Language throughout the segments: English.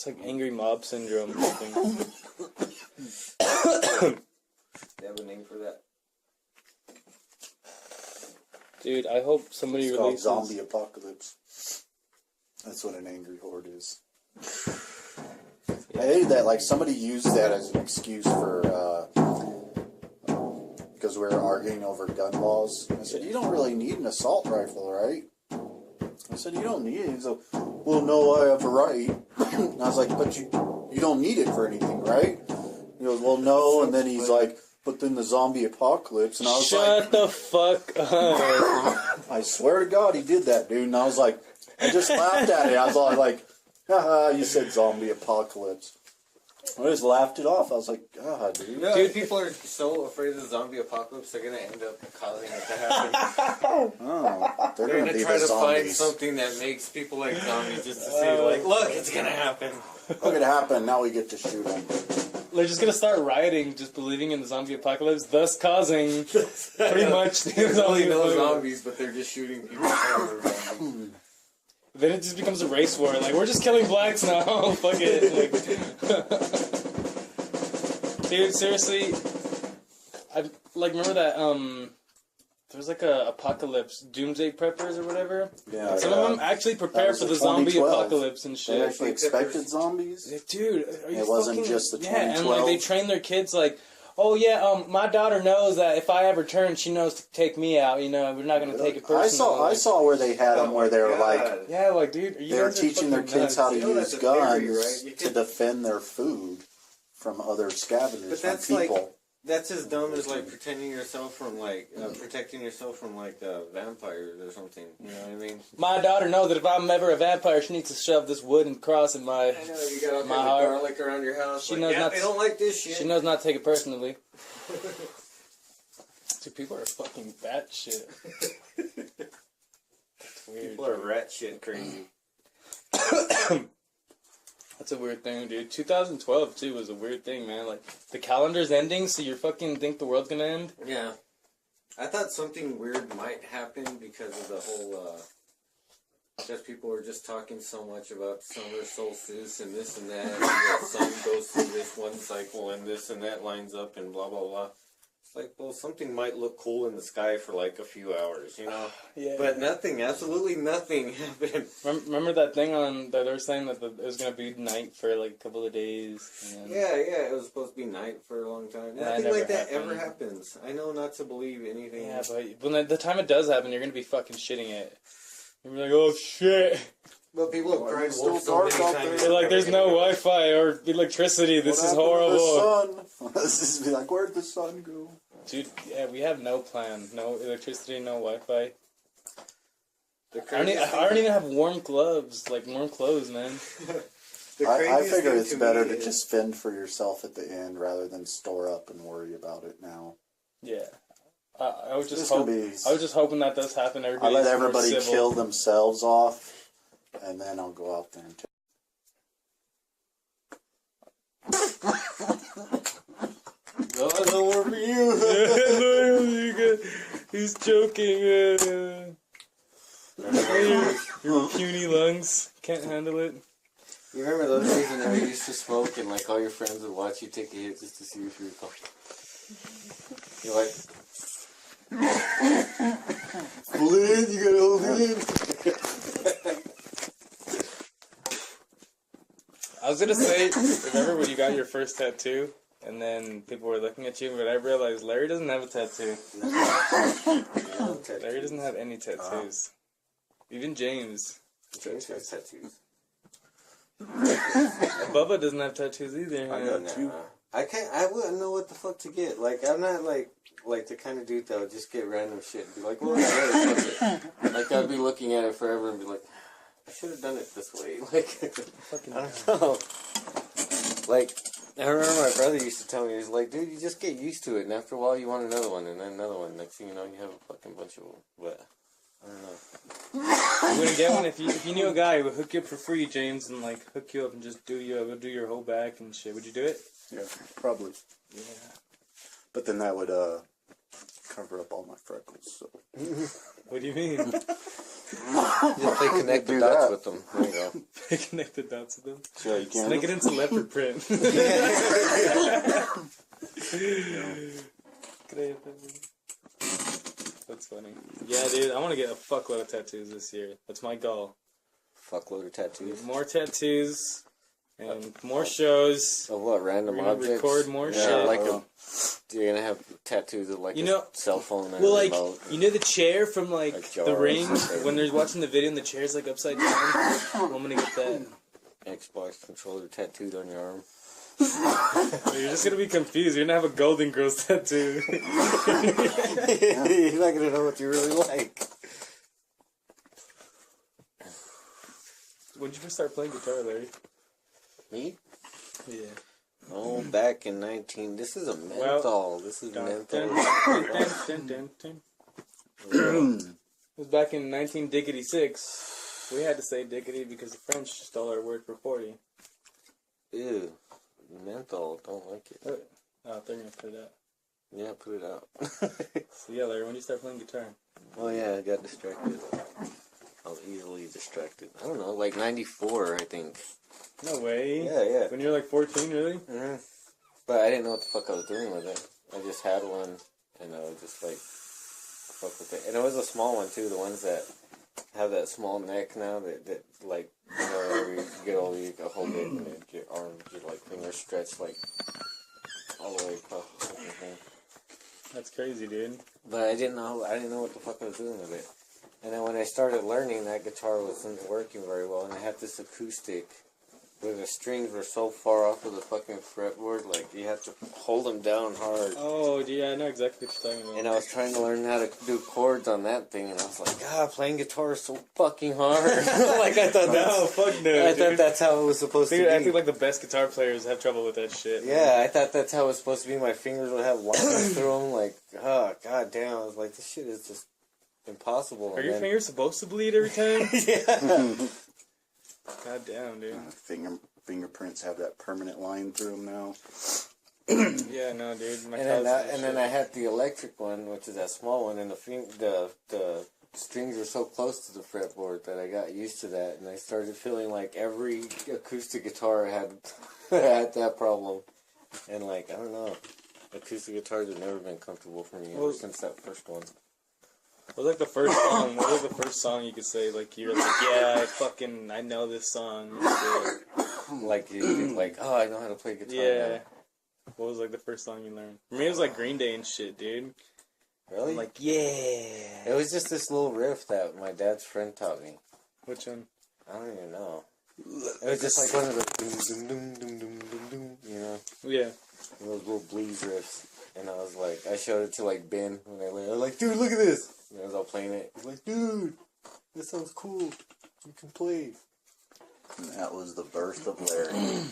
It's like angry mob syndrome or something. They have a name for that. Dude, I hope somebody It's releases... called zombie apocalypse. That's what an angry horde is. I hated that, like, somebody used that as an excuse for, because we were arguing over gun laws. I said, you don't really need an assault rifle, right? I said, you don't need it. He's like, well, no, I have a right. And I was like, but you don't need it for anything, right? He goes, well, no. And then he's like, but then the zombie apocalypse. And I was Shut the fuck up. I swear to God, he did that, dude. And I was like, I just laughed at it. I was all like, haha, you said zombie apocalypse. I just laughed it off. I was like, God, dude. No, dude, people are so afraid of the zombie apocalypse, they're going to end up causing it to happen. Oh, they're going to be try the to find zombies. something that makes people like zombies just to see, like, look, it's going to happen. Look, it happened. Now we get to shoot them. They're just gonna start rioting, just believing in the zombie apocalypse, thus causing pretty much the There's zombie only no apocalypse. zombies, but they're just shooting people. Then it just becomes a race war. Like, we're just killing blacks now. Fuck it. Like, dude, seriously, I remember that there was like a apocalypse, doomsday preppers or whatever. Yeah. Some of them actually prepare for the zombie 2012. apocalypse and shit. They actually expected zombies. Dude, are you It wasn't fucking... just the Yeah, and 2012. like they train their kids like, oh yeah, my daughter knows that if I ever turn, she knows to take me out. You know, we're not gonna take it personal. I saw where they had them where they were like, yeah, like dude, they were teaching their kids how to use that's a guns theory, right? You to defend their food from other scavengers, But from that's people. like, that's as dumb as like protecting yourself from like vampires or something. You know what I mean? My daughter knows that if I'm ever a vampire, she needs to shove this wooden cross in my. I know you got all my kind of heart. garlic around your house. She Like, knows yeah, not they to- don't like this shit. She knows not to take it personally. Dude, people are fucking batshit. That's weird. People are rat shit crazy. That's a weird thing, dude. 2012 too was a weird thing, man. Like the calendar's ending, so you fucking think the world's gonna end. Yeah. I thought something weird might happen because of the whole, because people were just talking so much about summer solstice and this and that, and the sun goes through this one cycle and this and that lines up and blah, blah, blah. It's like, well, something might look cool in the sky for like a few hours, you know? Yeah. But nothing, absolutely nothing happened. Remember that thing on that they were saying that it was gonna be night for like a couple of days. And Yeah, it was supposed to be night for a long time. Yeah, Nothing like that happened. ever happens. I know not to believe anything. Yeah, but when the time it does happen, you're gonna be fucking shitting it. You're like, oh shit. But people have cried It's wolf still so dark many out times. there. They're like, there's no Wi-Fi or electricity. This is horrible. The sun? This is be like, where'd the sun go? Dude, yeah, we have no plan. No electricity, no Wi-Fi. The I don't craziest even have warm gloves, like warm clothes, man. The I craziest figure thing it's to better me to is- just fend for yourself at the end rather than store up and worry about it now. Yeah. I was just It's gonna hoping. be- I was just hoping that does happen. I Everybody's let more everybody civil. kill themselves off, and then I'll go out there and take. No, no more for you. He's joking. Your puny lungs can't handle it. You remember those days when you used to smoke and like all your friends would watch you take a hit just to see if you were comfortable? You're like, pull it in, you gotta hold it in. I was gonna say, remember when you got your first tattoo, and then people were looking at you, but I realized Larry doesn't have a tattoo. Larry doesn't have any tattoos. Even James. James has tattoos. Bubba doesn't have tattoos either. I got two. I wouldn't know what the fuck to get. Like, I'm not like the kind of dude that would just get random shit and be like, well, yeah, fuck it. Like, I'd be looking at it forever and be like, I should have done it this way. Like, I don't know. Like, I remember my brother used to tell me, he was like, dude, you just get used to it, and after a while you want another one, and then another one. Next thing you know, you have a fucking bunch of them. But, I don't know. You wouldn't get one if you knew a guy who would hook you up for free, James, and like hook you up and just do your whole back and shit. Would you do it? Yeah, probably. Yeah. But then that would cover up all my freckles. So What do you mean? Just play connect the Do dots that. with them. There you go. Connect the dots with them. Yeah, you can. Make it into leopard print. That's funny. Yeah, dude, I want to get a fuckload of tattoos this year. That's my goal. Fuckload of tattoos. More tattoos and more shows. Of what, random We're gonna objects? record more yeah, shit. like you're gonna have tattoos of like a cell phone and Well, a like, remote. you know the chair from like Like The jars. Ring when they're watching the video and the chair's like upside down? I'm gonna get that. Xbox controller tattooed on your arm. You're just gonna be confused. You're gonna have a Golden Girls tattoo. You're not gonna know what you really like. When did you first start playing guitar, Larry? Me? Yeah. Oh, back in 19... This is a menthol. This is menthol. It was back in 1966. We had to say diggity because the French stole our word for 40. Ew. Menthol. Don't like it. Oh, they're gonna put it out. Yeah, put it out. So yeah, Larry, when did you start playing guitar? Oh yeah, I got distracted. I was easily distracted. I don't know, like 94, I think. No way. Yeah. When you were like 14, really? Mm-hmm. But I didn't know what the fuck I was doing with it. I just had one, and I was just like, fuck with it. And it was a small one too, the ones that have that small neck now that like, you know, whenever you get older, you can hold it, and then your arms, your like fingers stretch like all the way across the fucking thing. That's crazy, dude. But I didn't know what the fuck I was doing with it. And then when I started learning, that guitar wasn't working very well, and I had this acoustic where the strings were so far off of the fucking fretboard, like you had to hold them down hard. Oh, yeah, I know exactly what you're talking about. And I was trying to learn how to do chords on that thing, and I was like, God, playing guitar is so fucking hard. Like I thought No, fuck no, I thought that's how it was supposed to be. I think like the best guitar players have trouble with that shit. Yeah, I thought that's how it was supposed to be. My fingers would have lines through them, like, oh, god damn. I was like, this shit is just impossible. Are your fingers supposed to bleed every time? Yeah. God damn, dude. Fingerprints have that permanent line through them now. Yeah, no, dude. My And then I had the electric one, which is that small one, and the strings were so close to the fretboard that I got used to that, and I started feeling like every acoustic guitar had had that problem. And like, I don't know, acoustic guitars have never been comfortable for me ever since that first one. What was like the first song? What was the first song you could say? Like you're like, yeah, I know this song. Like oh, I know how to play guitar. Yeah. Now. What was like the first song you learned? For me, it was like Green Day and shit, dude. Really? I'm like, yeah. It was just this little riff that my dad's friend taught me. Which one? I don't even know. It was just like one of the doom doom doom doom doom doom, you know. Yeah. Those little blues riffs. And I was like, I showed it to like Ben when I was like, dude, look at this. And I was all playing it. He's like, dude, this sounds cool. You can play. And that was the birth of Larry.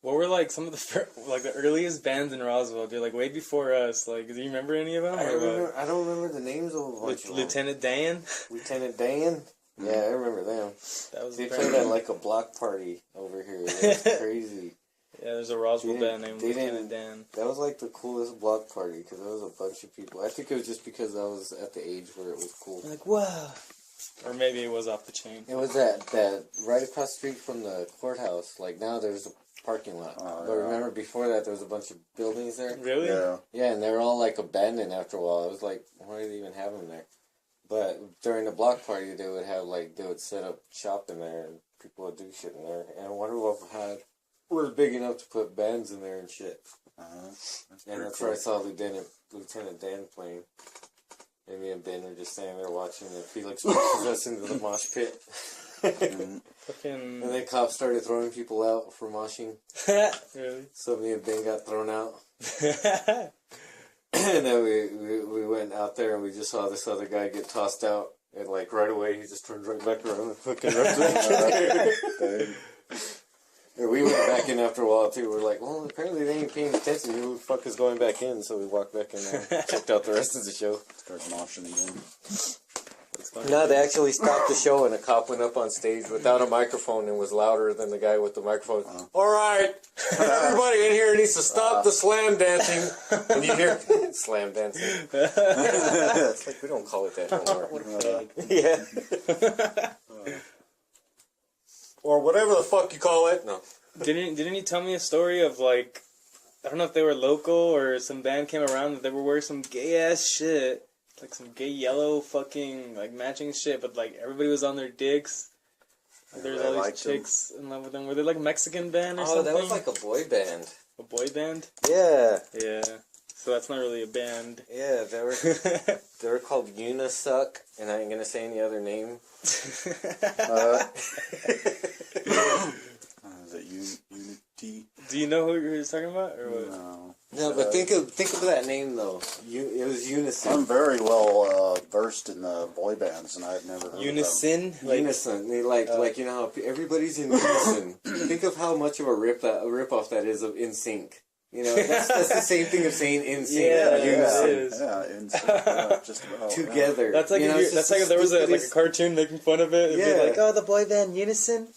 What were like some of the earliest bands in Roswell, dude? Like way before us. Like, do you remember any of them? I don't remember the names of a bunch of them. Lieutenant Dan. Lieutenant Dan. Yeah, I remember them. That was they played at like a block party over here. That's crazy. Yeah, there's a Roswell band named Lieutenant Dan. That was like the coolest block party because there was a bunch of people. I think it was just because I was at the age where it was cool. Like, wow. Or maybe it was off the chain. It was that right across the street from the courthouse. Like now there's a parking lot. But remember before that there was a bunch of buildings there? Really? Yeah. Yeah, and they were all like abandoned after a while. I was like, why do they even have them there? But during the block party they would set up shop in there and people would do shit in there. And I wonder what was big enough to put bands in there and shit. And that's where I saw Lieutenant Dan playing. And me and Ben were just standing there watching, and Felix pushes us into the mosh pit. Fucking. And then cops started throwing people out for moshing. Really? So me and Ben got thrown out. And then we went out there and we just saw this other guy get tossed out. And like right away he just turned right back around and fucking ripped back. And we went back in after a while too. We're like, well, apparently they ain't paying attention. Who the fuck is going back in? So we walked back in there, checked out the rest of the show. Started moshing again. That's fucking No, they things. actually stopped the show and a cop went up on stage without a microphone and was louder than the guy with the microphone. All right, everybody in here needs to stop the slam dancing. And you hear slam dancing. It's like we don't call it that anymore. Yeah. Or whatever the fuck you call it. No. Didn't he tell me a story of like, I don't know if they were local or some band came around that they were wearing some gay ass shit, like some gay yellow fucking like matching shit, but like everybody was on their dicks. Like, there's all these chicks in love with them. Were they like a Mexican band or something? Oh, that was like a boy band. A boy band? Yeah. Yeah. So that's not really a band. Yeah, they were called Unisuck, and I ain't gonna say any other name. Is it Unity? Do you know who you're talking about, or what? No. No, but think of that name though. It was Unison. I'm very well versed in the boy bands, and I've never heard Unison? of Like, Unison. They like you know how everybody's in unison. Think of how much of a rip off that is of In Sync. You know, that's the same thing of saying In Sync. Yeah, Unison. it is. Yeah, yeah, just about. Together. That's like you know, if, that's like if there was a cartoon making fun of it. It'd be like, oh, the boy band Unison.